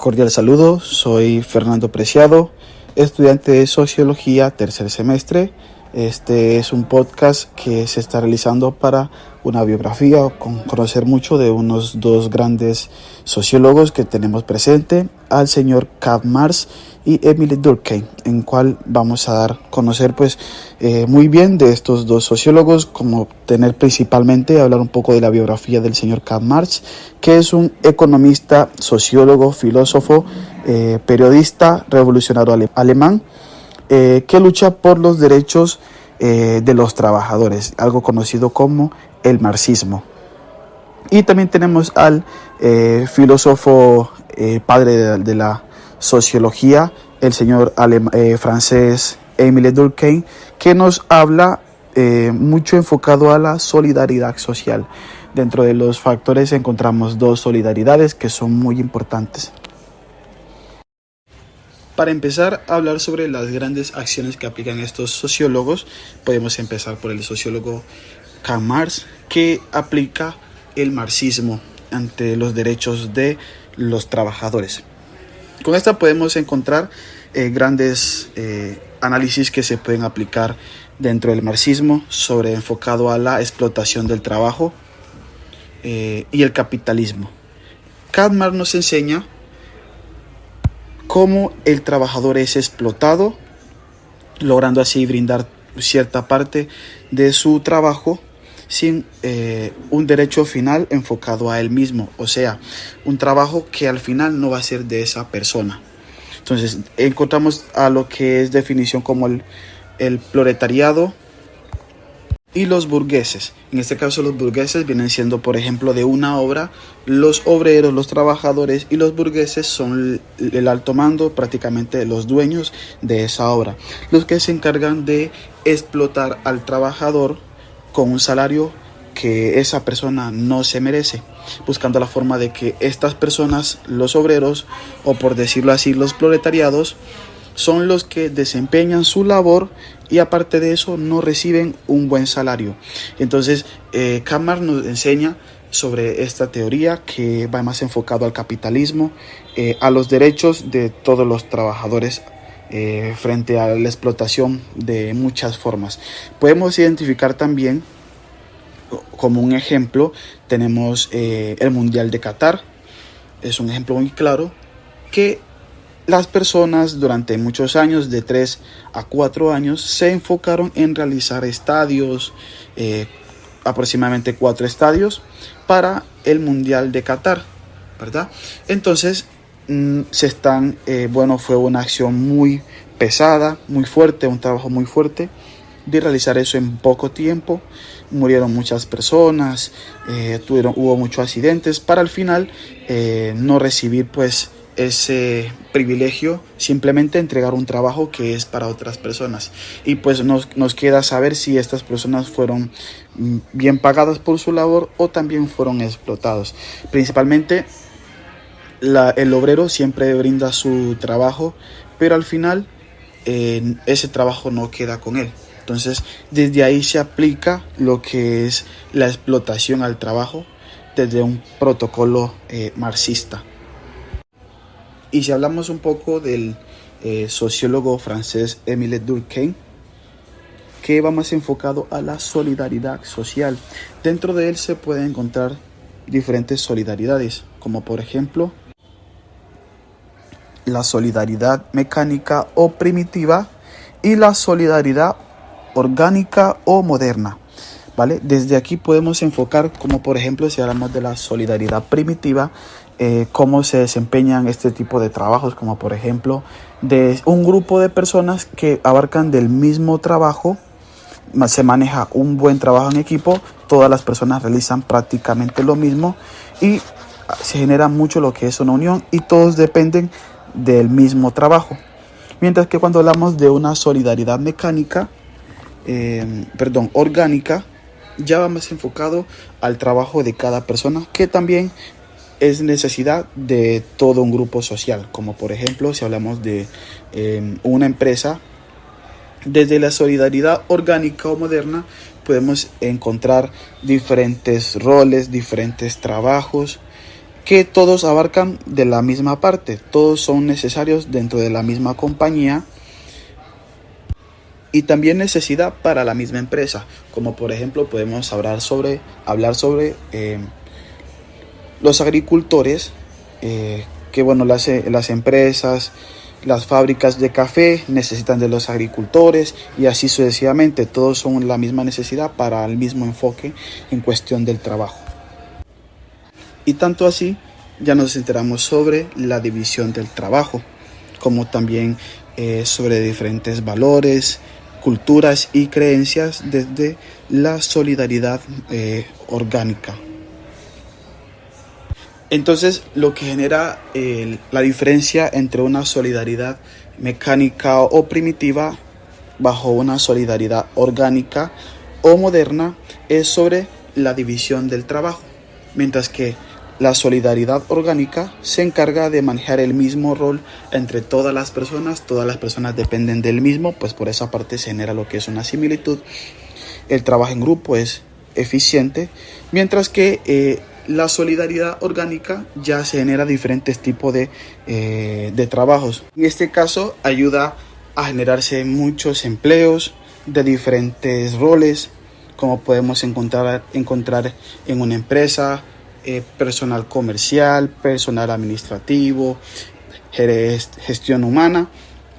Cordial saludo, soy Fernando Preciado, estudiante de Sociología, tercer semestre. Este es un podcast que se está realizando para una biografía, conocer mucho de unos dos grandes sociólogos que tenemos presente, al señor Karl Marx y Émile Durkheim, en cual vamos a dar a conocer muy bien de estos dos sociólogos, como tener principalmente hablar un poco de la biografía del señor Karl Marx, que es un economista, sociólogo, filósofo, periodista, revolucionario alemán, que lucha por los derechos de los trabajadores, algo conocido como el marxismo. Y también tenemos al filósofo padre de la sociología, el señor francés Émile Durkheim, que nos habla mucho enfocado a la solidaridad social. Dentro de los factores encontramos dos solidaridades que son muy importantes. Para empezar a hablar sobre las grandes acciones que aplican estos sociólogos, podemos empezar por el sociólogo Karl Marx, que aplica el marxismo ante los derechos de los trabajadores. Con esta podemos encontrar grandes análisis que se pueden aplicar dentro del marxismo enfocado a la explotación del trabajo y el capitalismo. Karl Marx nos enseña cómo el trabajador es explotado, logrando así brindar cierta parte de su trabajo sin un derecho final enfocado a él mismo, o sea, un trabajo que al final no va a ser de esa persona. Entonces encontramos a lo que es definición como el proletariado y los burgueses. En este caso los burgueses vienen siendo, por ejemplo, de una obra, los obreros, los trabajadores, y los burgueses son el alto mando, prácticamente los dueños de esa obra, los que se encargan de explotar al trabajador con un salario que esa persona no se merece, buscando la forma de que estas personas, los obreros, o por decirlo así, los proletariados, son los que desempeñan su labor y aparte de eso no reciben un buen salario. Entonces Karl Marx nos enseña sobre esta teoría que va más enfocado al capitalismo, a los derechos de todos los trabajadores frente a la explotación de muchas formas. Podemos identificar también, como un ejemplo, tenemos el Mundial de Qatar. Es un ejemplo muy claro que las personas durante muchos años, de 3 a 4 años, se enfocaron en realizar estadios, aproximadamente 4 estadios, para el Mundial de Qatar, ¿verdad? Entonces, fue una acción muy pesada, muy fuerte, un trabajo muy fuerte de realizar eso en poco tiempo. Murieron muchas personas, hubo muchos accidentes, para al final no recibir ese privilegio, simplemente entregar un trabajo que es para otras personas. Y nos queda saber si estas personas fueron bien pagadas por su labor o también fueron explotados. Principalmente el obrero siempre brinda su trabajo, pero al final ese trabajo no queda con él. Entonces desde ahí se aplica lo que es la explotación al trabajo desde un protocolo marxista. Y si hablamos un poco del sociólogo francés Émile Durkheim, que va más enfocado a la solidaridad social. Dentro de él se pueden encontrar diferentes solidaridades, como por ejemplo la solidaridad mecánica o primitiva y la solidaridad orgánica o moderna, ¿vale? Desde aquí podemos enfocar, como por ejemplo, si hablamos de la solidaridad primitiva, cómo se desempeñan este tipo de trabajos, como por ejemplo de un grupo de personas que abarcan del mismo trabajo, se maneja un buen trabajo en equipo, todas las personas realizan prácticamente lo mismo y se genera mucho lo que es una unión y todos dependen del mismo trabajo. Mientras que cuando hablamos de una solidaridad orgánica, ya va más enfocado al trabajo de cada persona, que también es necesidad de todo un grupo social, como por ejemplo si hablamos de una empresa. Desde la solidaridad orgánica o moderna podemos encontrar diferentes roles, diferentes trabajos que todos abarcan de la misma parte, todos son necesarios dentro de la misma compañía y también necesidad para la misma empresa, como por ejemplo podemos hablar sobre los agricultores, que bueno, las empresas, las fábricas de café necesitan de los agricultores y así sucesivamente, todos son la misma necesidad para el mismo enfoque en cuestión del trabajo. Y tanto así, ya nos enteramos sobre la división del trabajo, como también sobre diferentes valores, culturas y creencias desde la solidaridad orgánica. Entonces, lo que genera la diferencia entre una solidaridad mecánica o primitiva bajo una solidaridad orgánica o moderna es sobre la división del trabajo, mientras que la solidaridad orgánica se encarga de manejar el mismo rol entre todas las personas dependen del mismo, pues por esa parte se genera lo que es una similitud. El trabajo en grupo es eficiente, mientras que la solidaridad orgánica ya se genera diferentes tipos de trabajos. En este caso ayuda a generarse muchos empleos de diferentes roles, como podemos encontrar en una empresa, personal comercial, personal administrativo, gestión humana,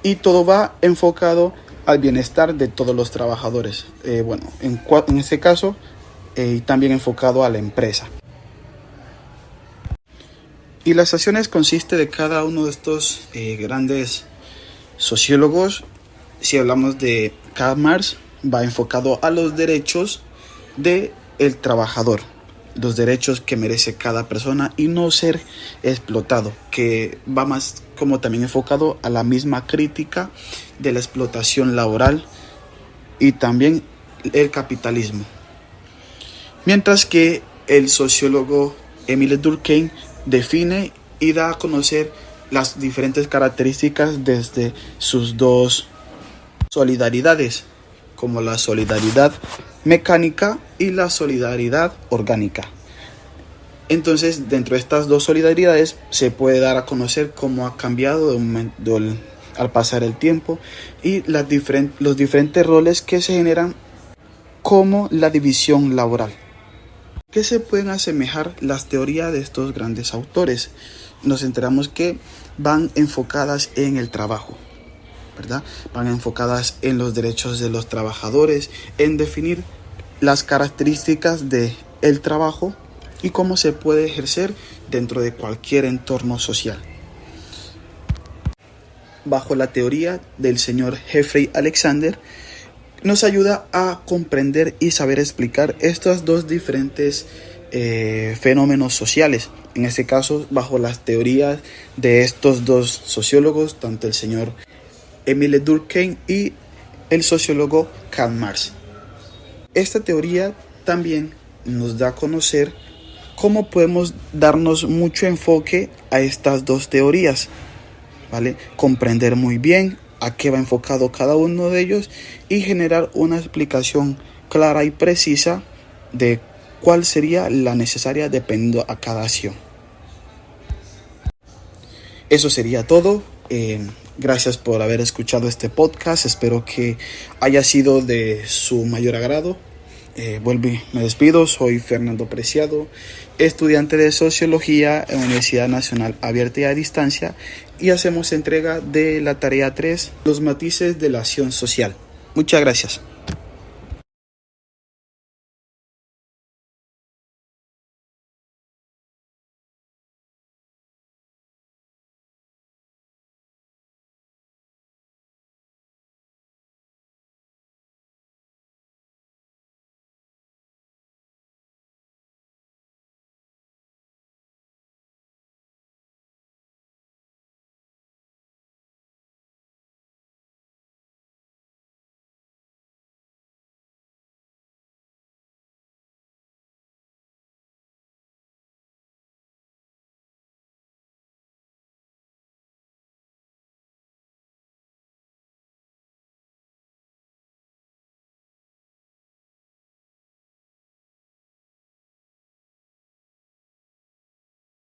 y todo va enfocado al bienestar de todos los trabajadores. En este caso, también enfocado a la empresa. Y las acciones consiste de cada uno de estos grandes sociólogos. Si hablamos de Karl Marx, va enfocado a los derechos del trabajador, los derechos que merece cada persona y no ser explotado, que va más como también enfocado a la misma crítica de la explotación laboral y también el capitalismo. Mientras que el sociólogo Émile Durkheim define y da a conocer las diferentes características desde sus dos solidaridades, como la solidaridad mecánica y la solidaridad orgánica. Entonces, dentro de estas dos solidaridades se puede dar a conocer cómo ha cambiado al pasar el tiempo y los diferentes roles que se generan, como la división laboral. ¿Qué se pueden asemejar las teorías de estos grandes autores? Nos enteramos que van enfocadas en el trabajo, ¿verdad? Van enfocadas en los derechos de los trabajadores, en definir las características del trabajo y cómo se puede ejercer dentro de cualquier entorno social. Bajo la teoría del señor Jeffrey Alexander, nos ayuda a comprender y saber explicar estos dos diferentes fenómenos sociales. En este caso, bajo las teorías de estos dos sociólogos, tanto el señor Émile Durkheim y el sociólogo Karl Marx. Esta teoría también nos da a conocer cómo podemos darnos mucho enfoque a estas dos teorías, ¿vale? Comprender muy bien a qué va enfocado cada uno de ellos y generar una explicación clara y precisa de cuál sería la necesaria dependiendo a cada acción. Eso sería todo. Gracias por haber escuchado este podcast. Espero que haya sido de su mayor agrado. Vuelvo y me despido. Soy Fernando Preciado, estudiante de Sociología en la Universidad Nacional Abierta y a Distancia, y hacemos entrega de la tarea 3, los matices de la acción social. Muchas gracias.